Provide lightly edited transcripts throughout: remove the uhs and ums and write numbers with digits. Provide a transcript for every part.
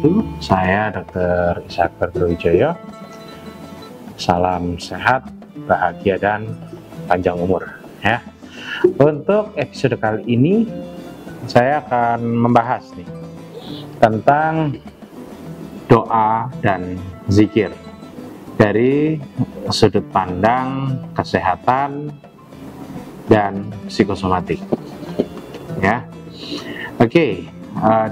wabarakatuh. Saya Dr. Ishak Bardrowijaya. Salam sehat, bahagia dan panjang umur ya. Untuk episode kali ini saya akan membahas nih tentang doa dan zikir dari sudut pandang kesehatan dan psikosomatik ya. Oke.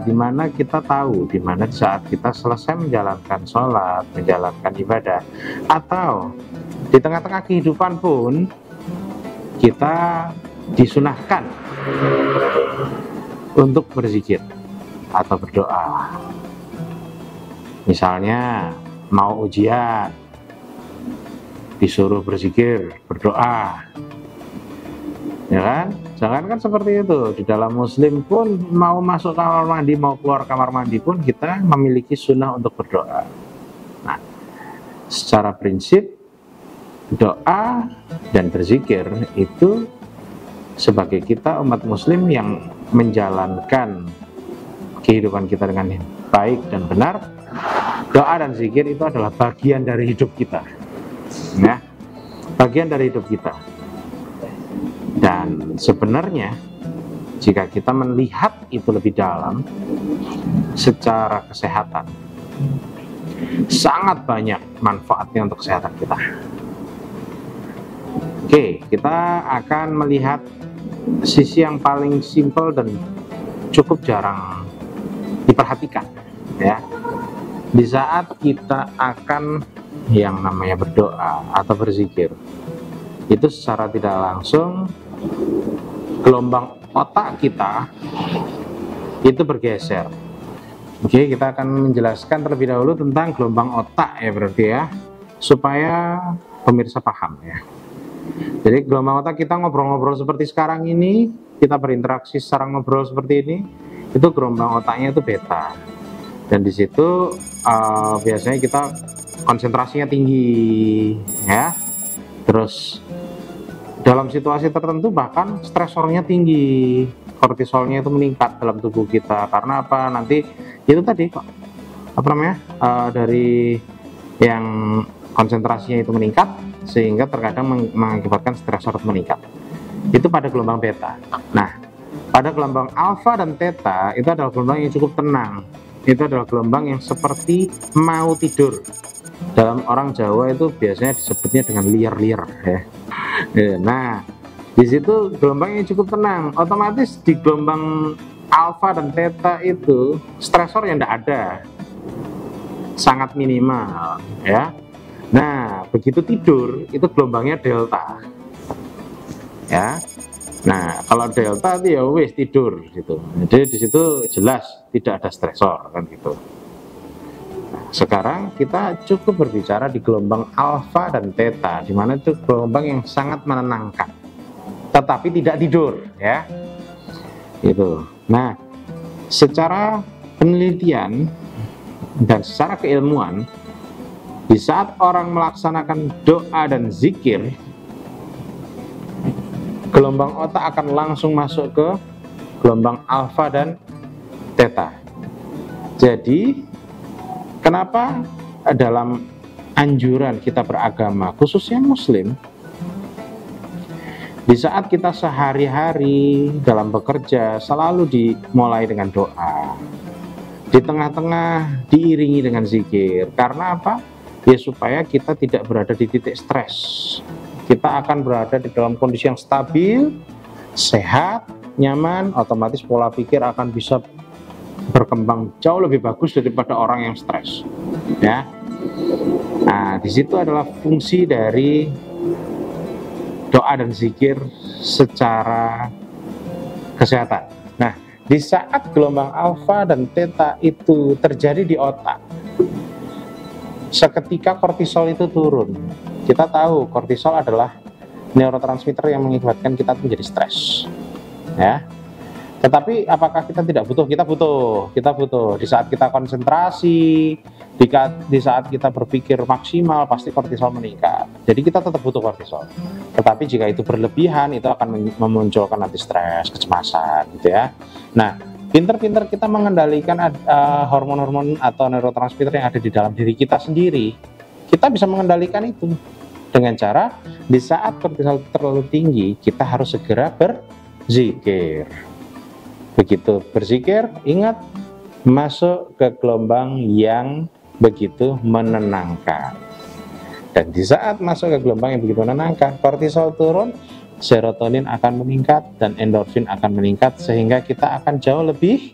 Dimana kita tahu, dimana saat kita selesai menjalankan sholat, menjalankan ibadah, atau di tengah-tengah kehidupan pun kita disunahkan untuk berzikir atau berdoa. Misalnya mau ujian, disuruh berzikir, berdoa, ya kan? Jangan kan seperti itu. Di dalam Muslim pun mau masuk kamar mandi, mau keluar kamar mandi pun kita memiliki sunnah untuk berdoa. Nah, secara prinsip doa dan berzikir itu sebagai kita umat Muslim yang menjalankan kehidupan kita dengan baik dan benar, doa dan zikir itu adalah bagian dari hidup kita, ya, bagian dari hidup kita. Dan sebenarnya jika kita melihat itu lebih dalam secara kesehatan, sangat banyak manfaatnya untuk kesehatan kita. Oke, kita akan melihat sisi yang paling simpel dan cukup jarang diperhatikan ya. Di saat kita akan yang namanya berdoa atau berzikir, itu secara tidak langsung gelombang otak kita itu bergeser. Oke, kita akan menjelaskan terlebih dahulu tentang gelombang otak ya, berarti ya, supaya pemirsa paham ya. Jadi gelombang otak kita ngobrol-ngobrol seperti sekarang ini, kita berinteraksi secara ngobrol seperti ini, itu gelombang otaknya itu beta. Dan di situ biasanya kita konsentrasinya tinggi ya. Terus dalam situasi tertentu bahkan stresornya tinggi, kortisolnya itu meningkat dalam tubuh kita. Karena apa? Nanti itu tadi dari yang konsentrasinya itu meningkat sehingga terkadang mengakibatkan stresor meningkat. Itu pada gelombang beta. Nah, pada gelombang alfa dan theta itu adalah gelombang yang cukup tenang. Itu adalah gelombang yang seperti mau tidur. Dalam orang Jawa itu biasanya disebutnya dengan liar-liar ya. Nah, di situ gelombangnya cukup tenang. Otomatis di gelombang alfa dan theta itu stresor yang tidak ada, sangat minimal ya. Nah, begitu tidur itu gelombangnya delta ya. Nah, kalau delta itu ya wis tidur gitu. Jadi di situ jelas tidak ada stresor kan gitu. Sekarang kita cukup berbicara di gelombang alfa dan theta, di mana itu gelombang yang sangat menenangkan, tetapi tidak tidur, ya. Itu. Nah, secara penelitian dan secara keilmuan, di saat orang melaksanakan doa dan zikir, gelombang otak akan langsung masuk ke gelombang alfa dan theta. Jadi kenapa dalam anjuran kita beragama, khususnya Muslim, di saat kita sehari-hari dalam bekerja selalu dimulai dengan doa, di tengah-tengah diiringi dengan zikir. Karena apa? Ya supaya kita tidak berada di titik stres. Kita akan berada di dalam kondisi yang stabil, sehat, nyaman, otomatis pola pikir akan bisa berkembang jauh lebih bagus daripada orang yang stres ya. Nah, di situ adalah fungsi dari doa dan zikir secara kesehatan. Nah, di saat gelombang alfa dan theta itu terjadi di otak, seketika kortisol itu turun. Kita tahu kortisol adalah neurotransmitter yang mengakibatkan kita menjadi stres ya. Tetapi apakah kita tidak butuh? Kita butuh. Di saat kita konsentrasi, di saat kita berpikir maksimal, pasti kortisol meningkat. Jadi kita tetap butuh kortisol. Tetapi jika itu berlebihan, itu akan memunculkan nanti stres, kecemasan gitu ya. Nah, Pinter-pinter kita mengendalikan hormon-hormon atau neurotransmitter yang ada di dalam diri kita sendiri. Kita bisa mengendalikan itu dengan cara di saat kortisol terlalu tinggi, kita harus segera berzikir. Begitu berzikir, ingat, masuk ke gelombang yang begitu menenangkan. Dan di saat masuk ke gelombang yang begitu menenangkan, kortisol turun, serotonin akan meningkat, dan endorfin akan meningkat, sehingga kita akan jauh lebih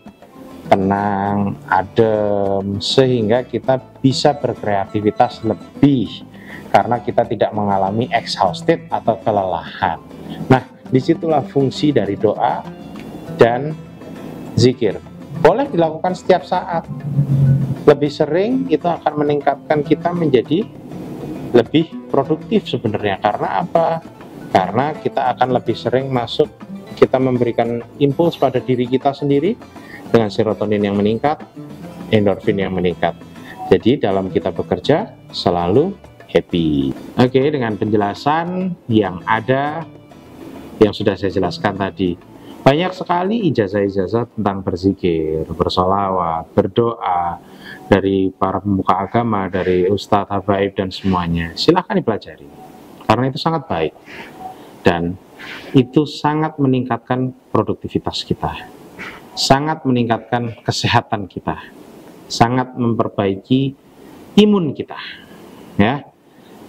tenang, adem, sehingga kita bisa berkreativitas lebih, karena kita tidak mengalami exhausted atau kelelahan. Nah, disitulah fungsi dari doa dan zikir. Boleh dilakukan setiap saat. Lebih sering itu akan meningkatkan kita menjadi lebih produktif sebenarnya. Karena apa? Karena kita akan lebih sering masuk, kita memberikan impuls pada diri kita sendiri dengan serotonin yang meningkat, endorfin yang meningkat. Jadi dalam kita bekerja selalu happy. Oke, dengan penjelasan yang ada, yang sudah saya jelaskan tadi, banyak sekali ijazah-ijazah tentang berzikir, bersolawat, berdoa dari para pemuka agama, dari ustadz, habaib, dan semuanya. Silahkan dipelajari, karena itu sangat baik dan itu sangat meningkatkan produktivitas kita, sangat meningkatkan kesehatan kita, sangat memperbaiki imun kita, ya.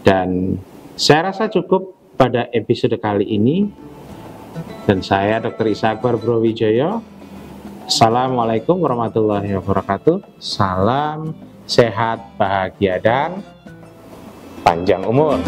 Dan saya rasa cukup pada episode kali ini. Dan saya Dr. Isa Akbar Browijaya. Assalamualaikum warahmatullahi wabarakatuh. Salam sehat, bahagia, dan panjang umur.